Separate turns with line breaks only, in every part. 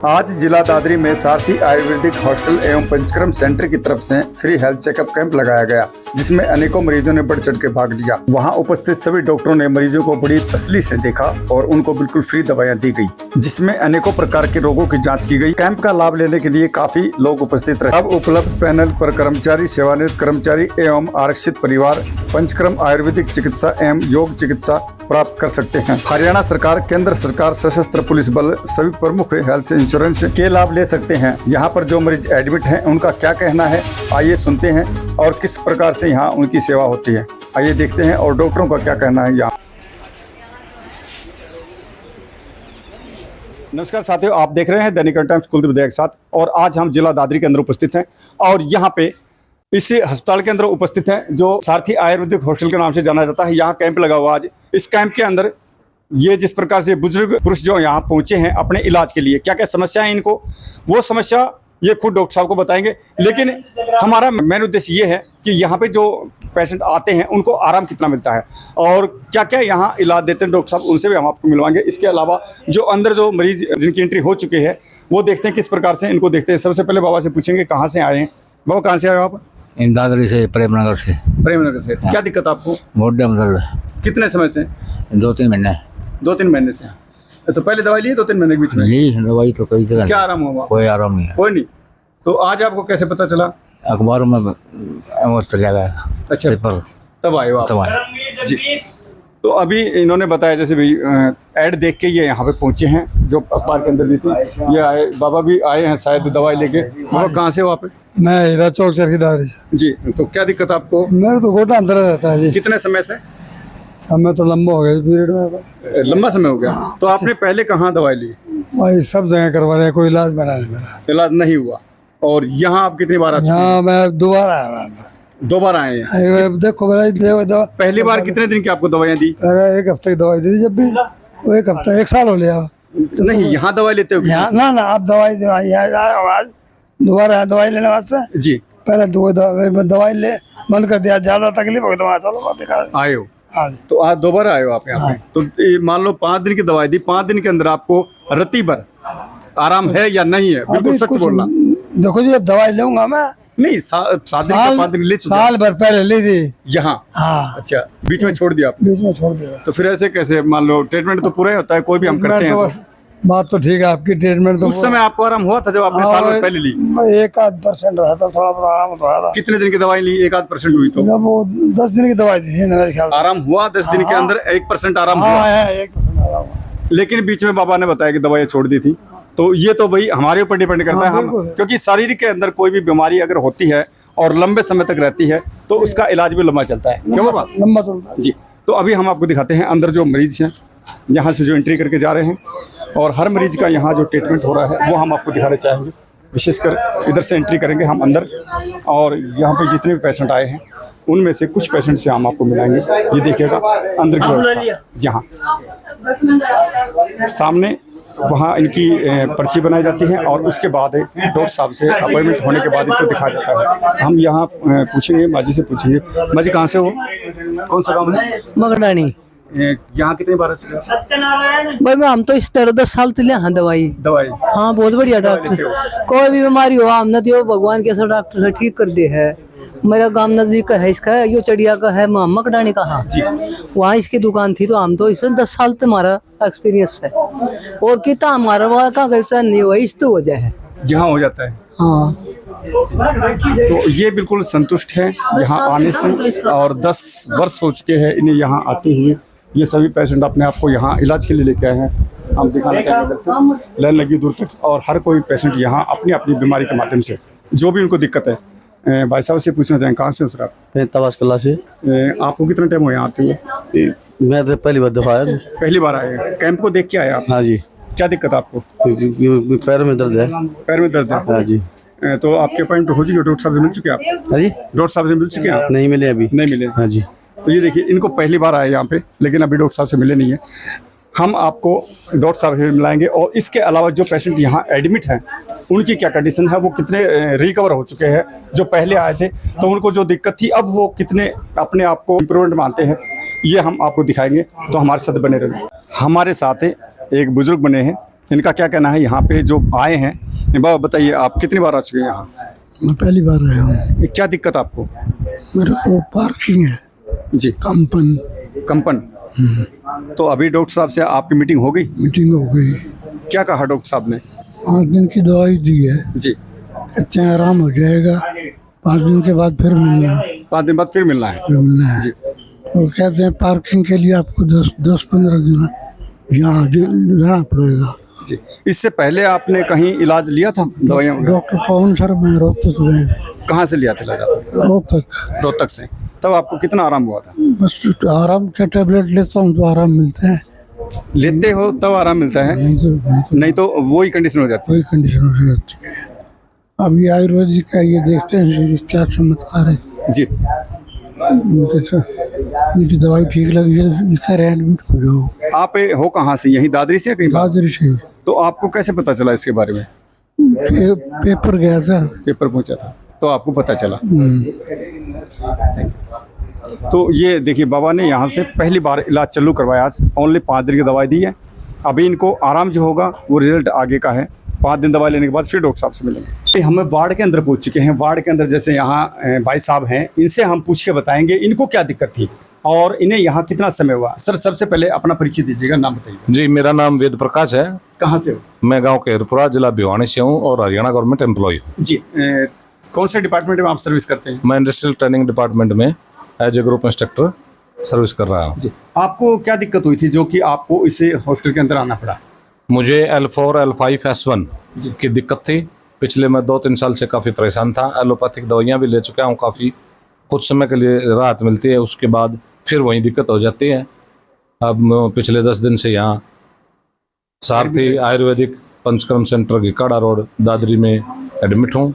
आज जिला दादरी में सारथी आयुर्वेदिक हॉस्टल एवं पंचक्रम सेंटर की तरफ से फ्री हेल्थ चेकअप कैंप लगाया गया, जिसमें अनेकों मरीजों ने बढ़ चढ़ के भाग लिया। वहां उपस्थित सभी डॉक्टरों ने मरीजों को बड़ी तसल्ली से देखा और उनको बिल्कुल फ्री दवाइयां दी गई, जिसमें अनेकों प्रकार के रोगों की जांच की गई। कैंप का लाभ लेने के लिए काफी लोग उपस्थित रहे। अब उपलब्ध पैनल पर कर्मचारी, सेवानिवृत्त कर्मचारी एवं आरक्षित परिवार पंचक्रम आयुर्वेदिक चिकित्सा एवं योग चिकित्सा प्राप्त कर सकते हैं। हरियाणा सरकार, केंद्र सरकार, सशस्त्र पुलिस बल सभी प्रमुख हेल्थ इंश्योरेंस के लाभ ले सकते हैं। यहाँ पर जो मरीज एडमिट हैं उनका क्या कहना है, आइए सुनते हैं और किस प्रकार से यहाँ उनकी सेवा होती है। आइए देखते हैं और डॉक्टरों का क्या कहना है यहाँ। नमस्कार साथियों, आप देख रहे हैं दैनिक टाइम्स कुलदीप दया के साथ, और आज हम जिला दादरी के अंदर उपस्थित हैं और यहाँ पे इस अस्पताल के अंदर उपस्थित हैं जो सारथी आयुर्वेदिक हॉस्टल के नाम से जाना जाता है। यहाँ कैंप लगा हुआ आज। इस कैंप के अंदर ये जिस प्रकार से बुजुर्ग पुरुष जो यहाँ पहुँचे हैं अपने इलाज के लिए, क्या क्या समस्या है इनको, वो समस्या ये खुद डॉक्टर साहब को बताएंगे। लेकिन हमारा मेन उद्देश्य ये है कि यहाँ पे जो पेशेंट आते हैं उनको आराम कितना मिलता है और क्या क्या यहाँ इलाज देते हैं डॉक्टर साहब, उनसे भी हम आपको मिलवाएंगे। इसके अलावा जो अंदर जो मरीज जिनकी एंट्री हो चुके हैं वो देखते हैं किस प्रकार से इनको देखते हैं। सबसे पहले बाबा से पूछेंगे कहाँ से आए हैं। बाबा कहाँ से आए हो आप?
दादरी से, प्रेमनगर से।
प्रेमनगर से। क्या दिक्कत आपको?
मोटे मतलब
कितने समय से?
2-3 महीने।
2-3 महीने से। तो पहले दवाई ली 2-3 महीने के बीच में?
ली दवाई तो कई जगह।
क्या आराम हुआ?
कोई आराम नहीं है।
कोई नहीं। तो आज आपको कैसे पता चला?
अखबारों में वो चला गया।
अच्छा,
पेपर
तब आए हो आप?
तब आए
जी। तो अभी इन्होंने बताया जैसे भाई ऐड देख के ये यहाँ पे पहुँचे हैं जो अखबार के अंदर दी थी। ये आए, बाबा भी आए हैं शायद दवाई लेके। बाबा कहाँ से हो आप?
मैं हीरा चौक चरखीदारी से।
जी। तो क्या दिक्कत आपको?
मेरे तो गोटा अंदर रहता है जी।
कितने समय से?
समय तो लंबा हो गया पीरियड में।
लंबा समय हो गया। तो आपने पहले कहाँ दवाई ली?
भाई सब जगह करवा रहे हैं, कोई इलाज बना नहीं मेरा।
इलाज नहीं हुआ। और यहाँ आप कितनी बार आ चुके हैं?
यहाँ मैं दोबारा आया।
2 बार आए हैं।
देखो भाई दवा
पहली बार कितने दिन की आपको दवाइयाँ दी?
अरे 1 हफ्ते की दवाई दी थी जब भी। वो 1 हफ्ता 1 साल हो लिया।
नहीं, यहाँ दवाई लेते हो?
यहाँ ना आप दवाई दोबारा दवाई लेने वास्ते
जी।
पहले दवाई ले बंद कर दिया, ज्यादा तकलीफ हो गई तो चलो दिखा
आए हो।
हाँ।
तो आज 2 बार आए हो आप यहाँ पे। तो ये मान लो 5 दिन की दवाई दी, 5 दिन के अंदर आपको रत्ती भर आराम है या नहीं है? बिल्कुल सच बोलना।
देखो जी अब दवाई लूंगा मैं।
नहीं, 7 दिन का 5 दिन ले चुके?
साल भर पहले ली थी
यहाँ।
हाँ।
अच्छा, बीच में छोड़ दिया आप?
बीच में छोड़ दिया।
तो फिर ऐसे कैसे? मान लो ट्रीटमेंट तो पूरा ही होता है, कोई भी हम करते हैं तो।
बात तो ठीक है आपकी, ट्रीटमेंट तो
उस समय आपको आराम हुआ था जब आपने साल भर पहले ली?
1-8% रहा था, थोड़ा थोड़ा आराम तो रहा था।
कितने दिन की दवाई ली? 1-8% हुई तो?
जब वो 10 दिन की दवाई थी मेरे ख्याल से।
आराम हुआ 10 दिन के अंदर 1% आराम हुआ।
हाँ, 1% आराम हुआ।
लेकिन बीच में बाबा ने बताया कि दवाई छोड़ दी थी। तो ये तो भाई हमारे ऊपर डिपेंड करता है। हम क्योंकि शरीर के अंदर कोई भी बीमारी अगर होती है और लंबे समय तक रहती है तो उसका इलाज भी लंबा चलता है। क्यों बाबा?
लंबा चलता है
जी। तो अभी हम आपको दिखाते हैं अंदर जो मरीज हैं यहाँ से जो एंट्री करके जा रहे हैं, और हर मरीज का यहाँ जो ट्रीटमेंट हो रहा है वो हम आपको दिखाना चाहेंगे। विशेषकर इधर से एंट्री करेंगे हम अंदर, और यहाँ पे जितने भी पेशेंट आए हैं उनमें से कुछ पेशेंट से हम आपको मिलाएंगे। ये देखिएगा अंदर की व्यवस्था। यहाँ सामने वहाँ इनकी पर्ची बनाई जाती है और उसके बाद डॉक्टर साहब से अपॉइंटमेंट होने के बाद इनको दिखाया जाता है। हम यहाँ पूछेंगे, माजी से पूछेंगे। माजी कहाँ से हो? कौन सा गाँव है?
मगडानी।
यहाँ कितनी बार?
भाई मैं हम तो इस तरह 10 साल तले हाँ दवाई। हाँ बहुत बढ़िया डॉक्टर। कोई भी बीमारी हो हम न तो भगवान के डॉक्टर से ठीक कर दे है। मेरा गांव नजदीक का है, इसका यो चढ़िया का है, मकडानी का। हाँ, वहाँ इसकी दुकान थी तो हम तो इसे 10 साल तक हमारा एक्सपीरियंस है। और कितना हमारा वहाँ का कैसा नहीं हुआ इस तो वजह है
यहाँ हो जाता है।
हाँ।
तो ये बिल्कुल संतुष्ट है यहाँ आने से, और 10 वर्ष हो चुके हैं इन्हें यहाँ आते हुए। ये सभी पेशेंट अपने आप को यहाँ इलाज के लिए लेके आए हैं। हम दिखाना चाहेंगे इधर से, लाइन लगी दूर तक, और हर कोई पेशेंट यहाँ अपनी अपनी बीमारी के माध्यम से जो भी उनको दिक्कत है। भाई साहब से पूछना चाहेंगे कहाँ से हो सर आप?
तवाश कला से।
आपको कितना टाइम हो यहाँ आते हुए?
मैं तो पहली बार दफा आया।
पहली बार आए हैं। कैंप को देख के आए आप?
हाँ जी।
क्या दिक्कत आपको?
पैर में दर्द है।
पैर में दर्द है?
हाँ जी।
तो आपके अपॉइंटमेंट हो चुकी है? डॉक्टर साहब से मिल चुके आप?
हाँ जी।
डॉक्टर साहब से मिल चुके हैं?
नहीं मिले अभी।
नहीं मिले?
हाँ जी।
तो ये देखिए इनको पहली बार आए यहाँ पे, लेकिन अभी डॉक्टर साहब से मिले नहीं है। हम आपको डॉक्टर साहब से मिलाएंगे, और इसके अलावा जो पेशेंट यहाँ एडमिट हैं उनकी क्या कंडीशन है, वो कितने रिकवर हो चुके हैं। जो पहले आए थे तो उनको जो दिक्कत थी अब वो कितने अपने आप को इम्प्रूवमेंट मानते हैं, ये हम आपको दिखाएंगे। तो हमारे साथ बने रहेंगे। हमारे साथ एक बुजुर्ग बने हैं इनका क्या कहना है यहाँ पे जो आए हैं। बाबा बताइए, आप कितनी बार आ चुके हैं यहाँ?
मैं पहली बार आया हूँ।
ये क्या दिक्कत आपको?
मेरे को पार्किंग है
जी, कंपन। तो अभी डॉक्टर साहब से आपकी मीटिंग हो गई?
मीटिंग हो गई।
क्या कहा डॉक्टर साहब ने?
5 दिन की दवाई दी है,
जी,
कहते हैं आराम हो जाएगा, 5 दिन के बाद फिर मिलना है।
5 दिन बाद फिर मिलना है। जी,
वो कहते हैं पार्किंग के लिए आपको 10-15 दिन यहाँ रहना पड़ेगा।
जी। इससे पहले आपने कहीं इलाज लिया था, दवाइयाँ वगैरह?
डॉक्टर पवन सर मैं रोहतक में।
कहाँ से लिया था इलाज? रोहतक से। तब आपको कितना आराम हुआ था?
बस आराम का टैबलेट लेता हूँ तो आराम मिलता है,
लेते हो तब आराम मिलता है, नहीं तो वही कंडीशन हो जाती
वही कंडीशन हो जाती है। अभी आयुर्वेदिक का ये देखते हैं क्या चमत्कार है।
है। जी,
इनकी दवाई ठीक लगी है, लिखा है एडमिट हो जाओ।
आप हो कहाँ से? यहीं दादरी से या कहीं?
दादरी से।
तो आपको कैसे पता चला इसके बारे में?
पेपर गया था,
पेपर पहुंचा था तो आपको पता चला। तो ये देखिए, बाबा ने यहाँ से पहली बार इलाज चालू करवाया, ओनली 5 दिन की दवाई दी है। अभी इनको आराम जो होगा वो रिजल्ट आगे का है। 5 दिन दवाई लेने के बाद फिर डॉक्टर साहब से मिलेंगे। हमें वार्ड के अंदर पहुँच चुके हैं। वार्ड के अंदर जैसे यहाँ भाई साहब हैं, इनसे हम पूछ के बताएंगे इनको क्या दिक्कत थी और इन्हें यहाँ कितना समय हुआ। सर, सबसे पहले अपना परिचय दीजिएगा, नाम बताइए।
जी, मेरा नाम वेद प्रकाश है।
कहाँ से हो?
मैं गांव के हिरपुरा, जिला भिवानी से हूँ और हरियाणा गवर्नमेंट एम्प्लॉय हूँ।
जी, कौन से डिपार्टमेंट में आप सर्विस करते हैं?
मैं इंडस्ट्रियल ट्रेनिंग डिपार्टमेंट में as a group instructor service कर रहा हूँ।
जी, आपको क्या दिक्कत हुई थी जो कि आपको इसे हॉस्टल के अंदर आना पड़ा?
मुझे L4 L5 S1 की दिक्कत थी। पिछले मैं 2-3 साल से काफ़ी परेशान था। एलोपैथिक दवाइयाँ भी ले चुका हूँ, काफ़ी कुछ समय के लिए राहत मिलती है, उसके बाद फिर वही दिक्कत हो जाती है। अब मैं पिछले 10 दिन से यहाँ सारथी आयुर्वेदिक पंचकर्म सेंटर की काड़ा रोड दादरी में एडमिट हूँ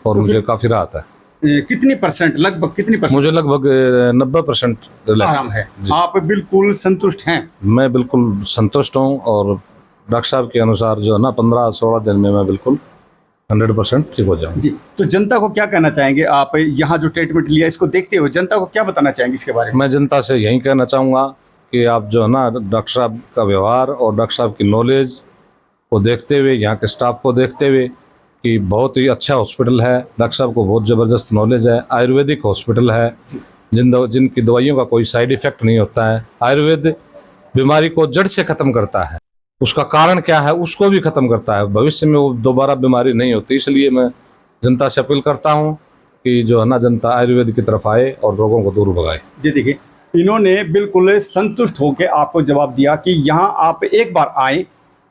और मुझे काफ़ी राहत है।
कितनी परसेंट, लगभग कितनी परसेंट?
मुझे लगभग 90%
आराम है। आप बिल्कुल संतुष्ट हैं?
मैं बिल्कुल संतुष्ट हूँ और डॉक्टर साहब के अनुसार जो है ना 15-16 दिन में मैं बिल्कुल 100% ठीक हो जाऊँ।
जी, तो जनता को क्या कहना चाहेंगे? आप यहाँ जो ट्रीटमेंट लिया इसको देखते हुए जनता को क्या बताना चाहेंगे इसके बारे में?
मैं जनता से यही कहना चाहूँगा कि आप जो है ना डॉक्टर साहब का व्यवहार और डॉक्टर साहब की नॉलेज को देखते हुए, यहाँ के स्टाफ को देखते हुए कि बहुत ही अच्छा हॉस्पिटल है, डॉक्टर साहब को बहुत ज़बरदस्त नॉलेज है, आयुर्वेदिक हॉस्पिटल है, जिनकी दवाइयों का कोई साइड इफ़ेक्ट नहीं होता है। आयुर्वेद बीमारी को जड़ से ख़त्म करता है, उसका कारण क्या है उसको भी ख़त्म करता है, भविष्य में वो दोबारा बीमारी नहीं होती। इसलिए मैं जनता से अपील करता हूँ कि जो है ना जनता आयुर्वेद की तरफ आए और रोगों को दूर भगाए।
जी, देखिए, इन्होंने बिल्कुल संतुष्ट होकर आपको जवाब दिया कि यहाँ आप एक बार आए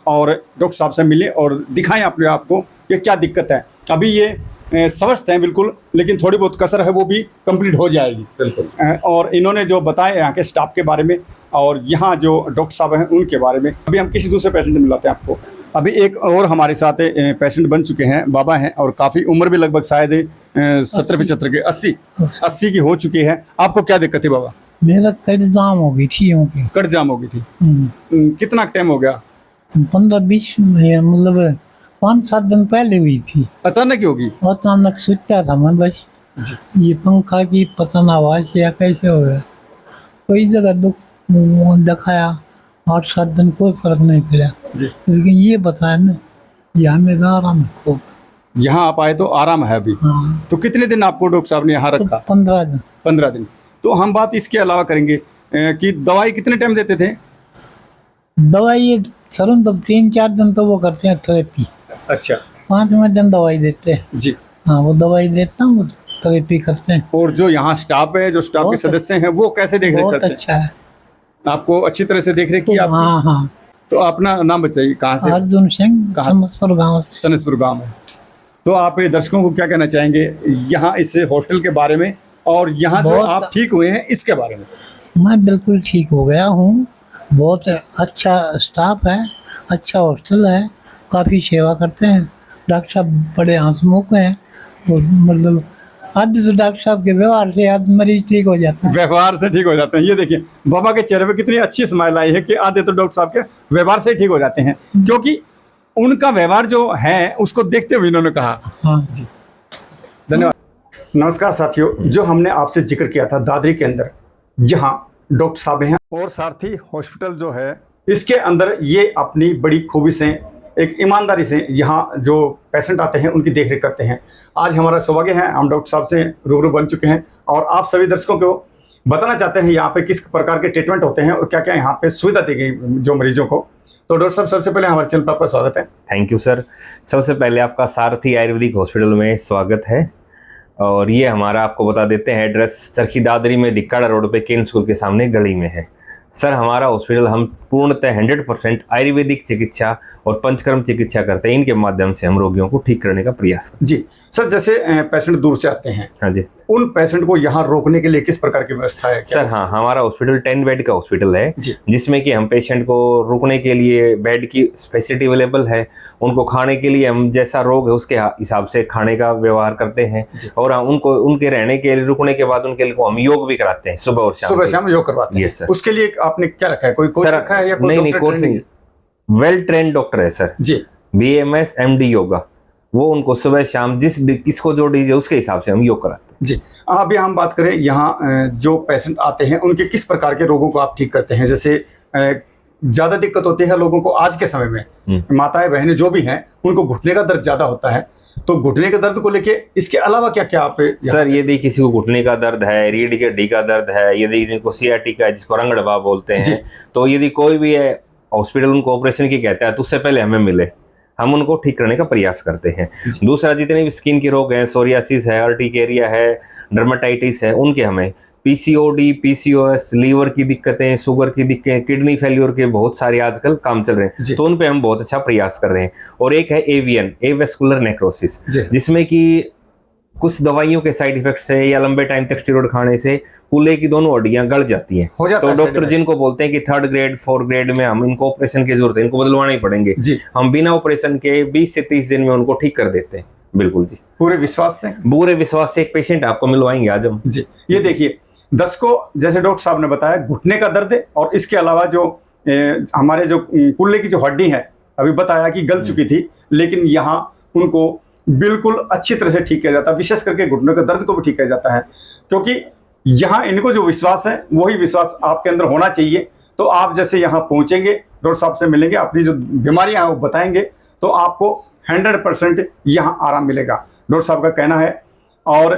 और डॉक्टर साहब से मिले और दिखाएं अपने आप को कि क्या दिक्कत है। अभी ये स्वस्थ हैं बिल्कुल, लेकिन थोड़ी बहुत कसर है वो भी कंप्लीट हो जाएगी। बिल्कुल। और इन्होंने जो बताया यहाँ के स्टाफ के बारे में और यहाँ जो डॉक्टर साहब हैं उनके बारे में, अभी हम किसी दूसरे पेशेंट में मिलाते हैं आपको। अभी एक और हमारे साथ पेशेंट बन चुके हैं, बाबा हैं और काफ़ी उम्र भी लगभग शायद 70-75 के 80 की हो चुकी है। आपको क्या दिक्कत थी बाबा?
मेरा कट जाम हो गई थी।
कट जाम हो गई थी। कितना टाइम हो गया?
15-20 मतलब 5-7 दिन पहले हुई थी।
अचानक ही होगी?
अचानक सुता था मैं, बस ये पंखा की पता ना आवाज से या कैसे हो गया। कोई जगह दुख दिखाया, 8-7 दिन कोई फर्क नहीं पड़ा, लेकिन ये बताया ना यहाँ मेरा आराम है खूब।
यहाँ आप आए तो आराम है अभी?
हाँ।
तो कितने दिन आपको डॉक्टर साहब ने यहाँ रखा?
15 दिन।
15 दिन। तो हम बात इसके अलावा करेंगे कि दवाई कितने टाइम देते थे?
दवाई सरुण तो 3-4 दिन तो वो करते हैं थेरेपी।
अच्छा।
5वें दिन दवाई देते हैं।
जी
हाँ, वो दवाई देता हूँ, थेरेपी करते हैं।
और जो यहाँ स्टाफ है, जो स्टाफ के सदस्य हैं, वो कैसे देख रेख करते हैं?
बहुत अच्छा है,
आपको अच्छी तरह से देख रेख की?
हाँ हाँ।
तो अपना नाम बताइए, कहाँ से?
अर्जुन सिंह, सनसपुर गाँव से।
सनसपुर गाँव है। तो आप दर्शकों को क्या कहना चाहेंगे यहाँ इस हॉस्टल के बारे में और यहाँ जो आप ठीक हुए हैं इसके बारे में?
मैं बिल्कुल ठीक हो गया हूँ, बहुत अच्छा स्टाफ है, अच्छा हॉस्टल है, काफ़ी सेवा करते हैं, डॉक्टर साहब बड़े हंसमुख हैं और मतलब आधे तो डॉक्टर साहब के व्यवहार से आधे मरीज ठीक हो जाता है।
व्यवहार से ठीक हो जाते हैं। ये देखिए बाबा के चेहरे पे कितनी अच्छी स्माइल आई है कि आधे तो डॉक्टर साहब के व्यवहार से ठीक हो जाते हैं, क्योंकि उनका व्यवहार जो है उसको देखते हुए इन्होंने कहा।
हाँ
जी, धन्यवाद। नमस्कार साथियों, जो हमने आपसे जिक्र किया था दादरी के अंदर, यहाँ डॉक्टर साहब हैं और सारथी हॉस्पिटल जो है इसके अंदर ये अपनी बड़ी खूबी से, एक ईमानदारी से यहाँ जो पेशेंट आते हैं उनकी देखरेख करते हैं। आज हमारा सौभाग्य है, हम डॉक्टर साहब से रूबरू बन चुके हैं और आप सभी दर्शकों को बताना चाहते हैं यहाँ पे किस प्रकार के ट्रीटमेंट होते हैं और क्या क्या यहाँ पे सुविधा दी गई जो मरीजों को। तो डॉक्टर साहब, सबसे पहले हमारे चैनल पर आपका स्वागत है।
Thank you sir. सबसे पहले आपका सारथी आयुर्वेदिक हॉस्पिटल में स्वागत है। और ये हमारा आपको बता देते हैं एड्रेस चरखी दादरी में दिक्काड़ा रोड पे केन स्कूल के सामने गली में है। सर हमारा हॉस्पिटल हम पूर्णतः 100% आयुर्वेदिक चिकित्सा और पंचकर्म चिकित्सा करते हैं। इनके माध्यम से हम रोगियों को ठीक करने का प्रयास करते हैं।
जी सर, जैसे पेशेंट दूर से आते हैं,
हाँ जी,
उन पेशेंट को यहाँ रोकने के लिए किस प्रकार की व्यवस्था है?
सर हाँ, हमारा हॉस्पिटल 10 बेड का हॉस्पिटल है जिसमें कि हम पेशेंट को रुकने के लिए बेड की फैसिलिटी अवेलेबल है। उनको खाने के लिए हम जैसा रोग है उसके हिसाब से खाने का व्यवहार करते हैं और हम उनको उनके रहने के लिए, रुकने के बाद उनके लिए हम योग भी कराते हैं सुबह और शाम।
सुबह शाम योग करवाते हैं?
Yes sir.
उसके लिए आपने क्या रखा है, कोई कोर्स रखा है या कोई?
नहीं, कोर्स नहीं, वेल ट्रेन डॉक्टर है सर
जी,
BMS MD योगा। वो उनको सुबह शाम किसको जो डीज है उसके हिसाब से हम योग कराते हैं।
जी, अभी हम बात करें यहाँ जो पेशेंट आते हैं उनके किस प्रकार के रोगों को आप ठीक करते हैं? जैसे ज्यादा दिक्कत होती है लोगों को आज के समय में, माताएं बहनें जो भी हैं उनको घुटने का दर्द ज्यादा होता है, तो घुटने के दर्द को लेके इसके अलावा क्या क्या आप?
सर यदि किसी को घुटने का दर्द है, रीढ़ की हड्डी का दर्द है, यदि जिनको सियाटिका है जिसको रंग दबाव बोलते हैं, तो यदि कोई भी है हॉस्पिटल उनको ऑपरेशन की कहता है तो उससे पहले हमें मिले, हम उनको ठीक करने का प्रयास करते हैं। दूसरा, जितने भी स्किन के रोग हैं, सोरियासिस है, अर्टिकेरिया है, डर्माटाइटिस है, उनके हमें PCOD, PCOS, लीवर की दिक्कतें, शुगर की दिक्कतें, किडनी फेल्योर के बहुत सारे आजकल काम चल रहे हैं, तो उन पे हम बहुत अच्छा प्रयास कर रहे हैं। और एक है AVN, एवेस्कुलर नेक्रोसिस, जिसमें कि कुछ दवाइयों के साइड इफेक्ट से या लंबे टाइम तक स्टेरॉइड खाने से कूल्हे की दोनों हड्डियां गल जाती हैं। तो डॉक्टर जिनको बोलते हैं कि 3rd ग्रेड 4th ग्रेड में हम इनको ऑपरेशन की जरूरत है, इनको बदलवाना ही पड़ेंगे, हम बिना ऑपरेशन के 20 से 30 दिन में उनको ठीक कर देते हैं। बिल्कुल जी,
पूरे विश्वास से? पूरे विश्वास
से एक पेशेंट आपको मिलवाएंगे आज हम
जी। ये देखिए दर्शकों, जैसे डॉक्टर साहब ने बताया घुटने का दर्द और इसके अलावा जो हमारे जो कूल्हे की जो हड्डी है अभी बताया कि गल चुकी थी, लेकिन यहाँ उनको बिल्कुल अच्छी तरह से ठीक किया जाता है। विशेष करके घुटने के दर्द को भी ठीक किया जाता है, क्योंकि यहाँ इनको जो विश्वास है वही विश्वास आपके अंदर होना चाहिए। तो आप जैसे यहाँ पहुंचेंगे, डॉक्टर साहब से मिलेंगे, अपनी जो बीमारियां हैं वो बताएंगे, तो आपको 100% यहाँ आराम मिलेगा, डॉक्टर साहब का कहना है। और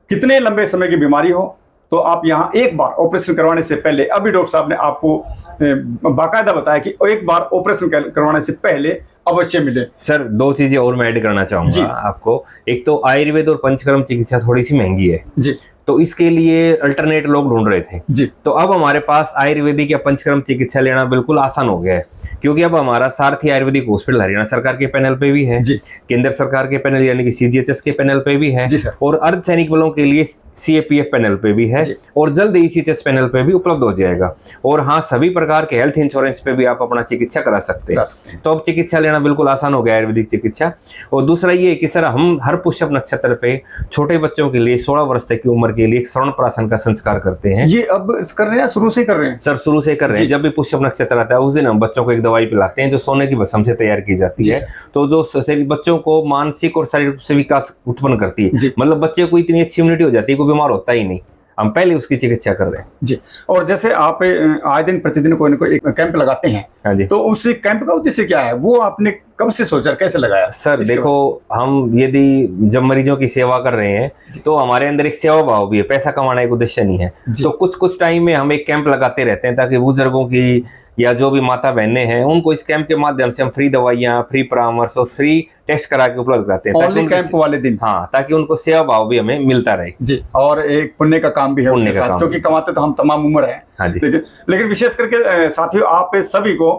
कितने लंबे समय की बीमारी हो तो आप यहाँ एक बार ऑपरेशन करवाने से पहले, अभी डॉक्टर साहब ने आपको बाकायदा बताया कि एक बार ऑपरेशन करवाने से पहले अवश्य मिले।
सर 2 चीजें और मैं ऐड करना चाहूंगा आपको। एक तो आयुर्वेद और पंचकर्म चिकित्सा थोड़ी सी महंगी है
जी,
तो इसके लिए अल्टरनेट लोग ढूंढ रहे थे
जी।
तो अब हमारे पास आयुर्वेदिक या पंचकर्म चिकित्सा लेना बिल्कुल आसान हो गया है, क्योंकि अब हमारा सारथी आयुर्वेदिक हॉस्पिटल हरियाणा सरकार के पैनल पे भी है, केंद्र सरकार के पैनल यानी कि CGHS के पैनल पे भी है, और अर्धसैनिक बलों के लिए CAPF पैनल पे भी है, और जल्द ECHS पैनल पे भी उपलब्ध हो जाएगा। और हाँ, सभी प्रकार के हेल्थ इंश्योरेंस पे भी आप अपना चिकित्सा करा सकते हैं। तो अब चिकित्सा लेना बिल्कुल आसान हो गया आयुर्वेदिक चिकित्सा। और दूसरा ये कि सर हम हर पुष्यप नक्षत्र पे छोटे बच्चों के लिए 16 वर्ष तक की उम्र के लिए श्रवण प्राशन का संस्कार करते हैं।
ये अब कर रहे हैं, शुरू से कर रहे हैं?
सर शुरू से कर रहे हैं। जब भी पुष्यप नक्षत्र आता है उस दिन हम बच्चों को एक दवाई पिलाते हैं जो सोने की भस्म से तैयार की जाती है, तो जो बच्चों को मानसिक और शारीरिक रूप से विकास उत्पन्न करती है। मतलब बच्चे को इतनी अच्छी इम्यूनिटी हो जाती है, कोई बीमार होता ही नहीं। हम पहले उसकी चिकित्सा कर रहे हैं
जी। और जैसे आप आए दिन प्रतिदिन कोई ना कोई एक कैंप लगाते हैं,
हाँ जी,
तो उस कैंप का उद्देश्य क्या है, वो आपने कब से सोचा, कैसे लगाया?
सर देखो, हम यदि जब मरीजों की सेवा कर रहे हैं तो हमारे अंदर एक सेवा भाव भी है, पैसा कमाना एक उद्देश्य नहीं है। तो कुछ टाइम में हम एक कैंप लगाते रहते हैं ताकि बुजुर्गों की या जो भी माता बहनें हैं उनको इस कैंप के माध्यम से हम फ्री दवाइयाँ, फ्री परामर्श और फ्री टेस्ट करा के उपलब्ध कराते हैं।
ओनली कैंप वाले दिन?
हाँ, ताकि उनको सेवा भाव भी हमें मिलता रहे जी।
और एक पुण्य का काम भी है उसके साथ, क्योंकि कमाते तो हम तमाम उम्र हैं।
हाँ जी।
लेकिन विशेष करके साथियों, आप सभी को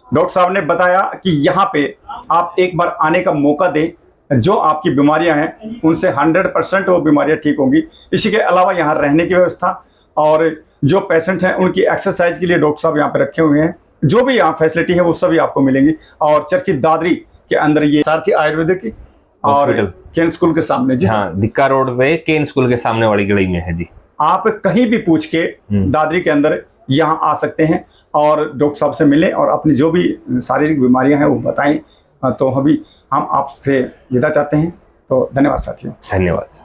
डॉक्टर साहब ने बताया कि यहाँ पे आप एक बार आने का मौका दें, जो आपकी बीमारियां हैं उनसे 100% वो बीमारियां ठीक होंगी। इसी के अलावा यहाँ रहने की व्यवस्था और जो पेशेंट हैं उनकी एक्सरसाइज के लिए डॉक्टर साहब यहाँ पे रखे हुए हैं, जो भी यहाँ फैसिलिटी है वो सभी आपको मिलेंगी। और चरखी दादरी के अंदर ये सारथी आयुर्वेदिक और केन स्कूल के सामने जी,
हाँ, दिक्का रोड पे केन स्कूल के सामने वाली गली में है जी।
आप कहीं भी पूछ के दादरी के अंदर यहाँ आ सकते हैं और डॉक्टर साहब से मिलें और अपनी जो भी शारीरिक बीमारियां हैं वो बताएं। तो अभी हम आपसे विदा चाहते हैं। तो धन्यवाद साथियों।
धन्यवाद।